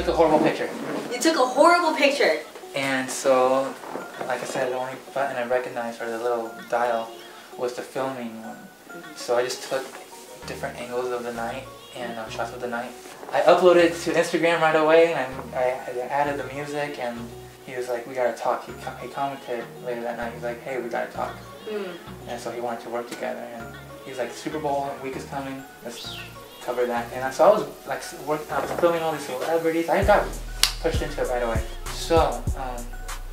took a horrible picture. You took a horrible picture. And so, like I said, the only button I recognized, or the little dial, was the filming one. So I just took different angles of the night and shots of the night. I uploaded it to Instagram right away, and I added the music, and he was like, we gotta talk. He commented later that night, he's like, hey, we gotta talk. And so he wanted to work together, and he's like, Super Bowl week is coming, let's cover that. And so I was like, I was filming all these celebrities. I got pushed into it right away. So,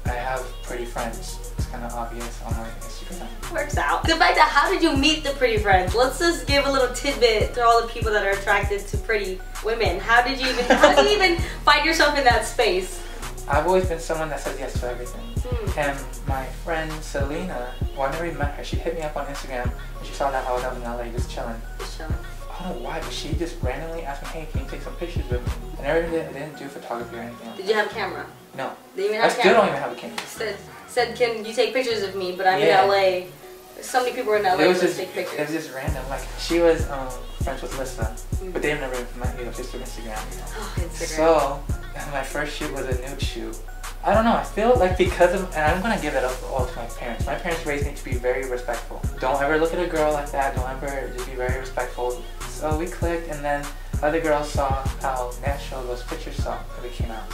I have pretty friends. It's kind of obvious on my Instagram. Works out. So back to how did you meet the pretty friends? Let's just give a little tidbit to all the people that are attracted to pretty women. How did you even find yourself in that space? I've always been someone that says yes to everything. And my friend Selena, well, I never even met her. She hit me up on Instagram and she saw that I was out in LA just chilling. Just chilling. I don't know why, but she just randomly asked me, hey, can you take some pictures with me? I never didn't do photography or anything like that. Did you have a camera? No. Did you even have I still don't even have a camera. Said, can you take pictures of me? But I'm in LA. So many people were in LA to take pictures. It was just random. Like, she was friends with Lisa, but they've never met me, just through Instagram. Oh, Instagram. So, my first shoot was a nude shoot. I don't know, I feel like because of, and I'm gonna give it up all to my parents. My parents raised me to be very respectful. Don't ever look at a girl like that, don't ever, just be very respectful. So we clicked, and then other girls saw how natural those pictures came out.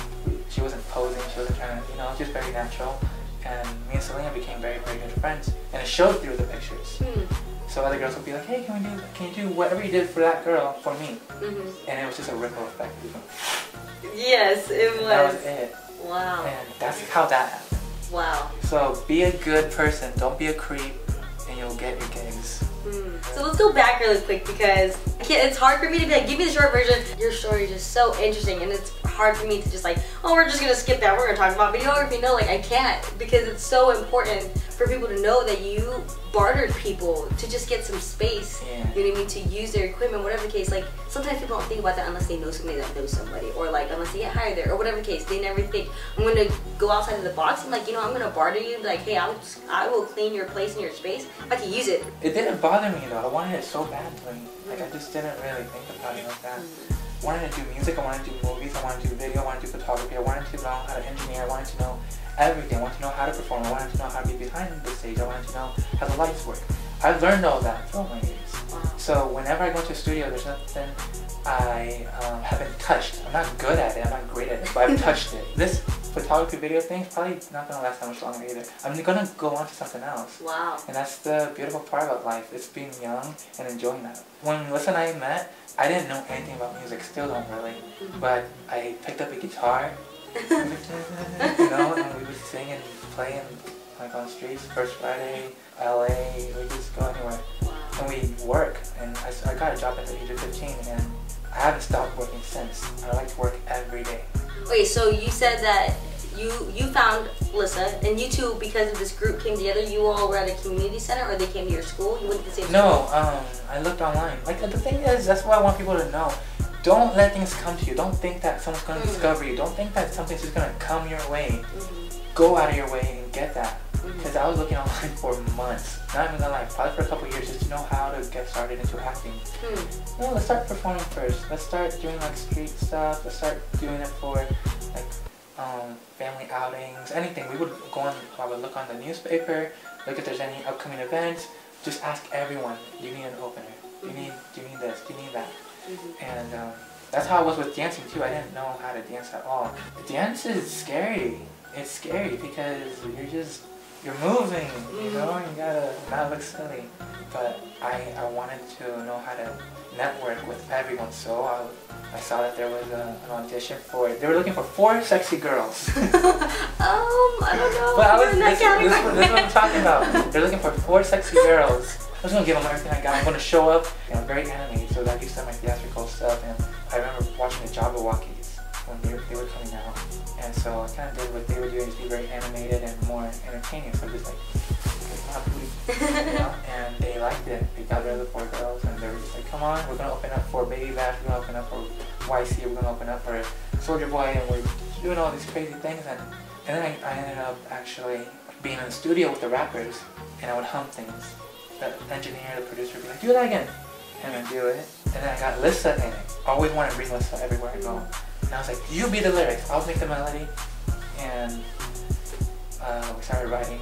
She wasn't posing, she wasn't trying to, you know, just very natural. And me and Selena became very, very good friends. And it showed through the pictures. So other girls would be like, hey, can you do whatever you did for that girl for me? And it was just a ripple effect. Yes, it was. That was it. Wow. And that's how that happened. Wow. So be a good person, don't be a creep, and you'll get your gigs. So let's go back really quick because it's hard for me to be like, give me the short version. Your story is just so interesting, and it's hard for me to just like, oh, we're just gonna skip that. We're gonna talk about videography. No, like I can't, because it's so important for people to know that you bartered people to just get some space. Yeah. You know what I mean? To use their equipment, whatever the case. Like sometimes people don't think about that unless they know somebody that knows somebody, or like unless they get hired there, or whatever the case. They never think I'm gonna go outside of the box and like, you know, I'm gonna barter you. Like, hey, I will clean your place and your space if I can use it. It didn't bother me though. I wanted it so badly. Like I just didn't really think about it like that. I wanted to do music, I wanted to do movies, I wanted to do video, I wanted to do photography, I wanted to know how to engineer, I wanted to know everything. I wanted to know how to perform, I wanted to know how to be behind the stage, I wanted to know how the lights work. I learned all that throughout my years. So whenever I go to a studio, there's nothing I haven't touched. I'm not good at it, I'm not great at it, but I've touched it. This photography video thing is probably not going to last that much longer either. I'm going to go on to something else. Wow. And that's the beautiful part about life. It's being young and enjoying that. When Lisa and I met, I didn't know anything about music, still don't really. But I picked up a guitar, you know, and we would sing and play and like on streets, First Friday, LA, we just go anywhere. And we work, and I got a job at the age of 15, and I haven't stopped working since. I like to work every day. Okay, so you said that you found Lisa, and you two, because of this group, came together. You all were at a community center, or they came to your school? You went to the same school? No, I looked online. Like, the thing is, that's what I want people to know. Don't let things come to you. Don't think that someone's going to discover you. Don't think that something's just going to come your way. Go out of your way and get that. Because I was looking online for months, not even gonna lie, probably for a couple years, just to know how to get started into acting. No, let's start performing first. Let's start doing like street stuff. Let's start doing it for like family outings, anything. We would go on. I would look on the newspaper, look if there's any upcoming events. Just ask everyone. Do you need an opener? Do you need this? Do you need that? And that's how I was with dancing too. I didn't know how to dance at all. Dance is scary. It's scary because you're moving, you know, and you gotta not look silly. But I wanted to know how to network with everyone, so I saw that there was an audition for it. They were looking for 4 sexy girls. I don't know. But this is what I'm talking about. They're looking for 4 sexy girls. I was gonna give them everything I got. I'm gonna show up, and I'm very animated, so that used to my theatrical stuff. And I remember watching the Jabberwockies when they were coming out. And so I kind of did what they were doing, to be very animated and more entertaining. So just like, you know? And they liked it. They got rid of the 4 girls, and they were just like, come on, we're gonna open up for Baby Bash, we're gonna open up for YC, we're gonna open up for Soldier Boy, and we're doing all these crazy things. And then I ended up actually being in the studio with the rappers, and I would hum things. The engineer, the producer would be like, do that again, and I'd do it. And then I got Lisa in it. I always wanted to bring Lisa everywhere I go. And I was like, you be the lyrics, I'll make the melody. And we started writing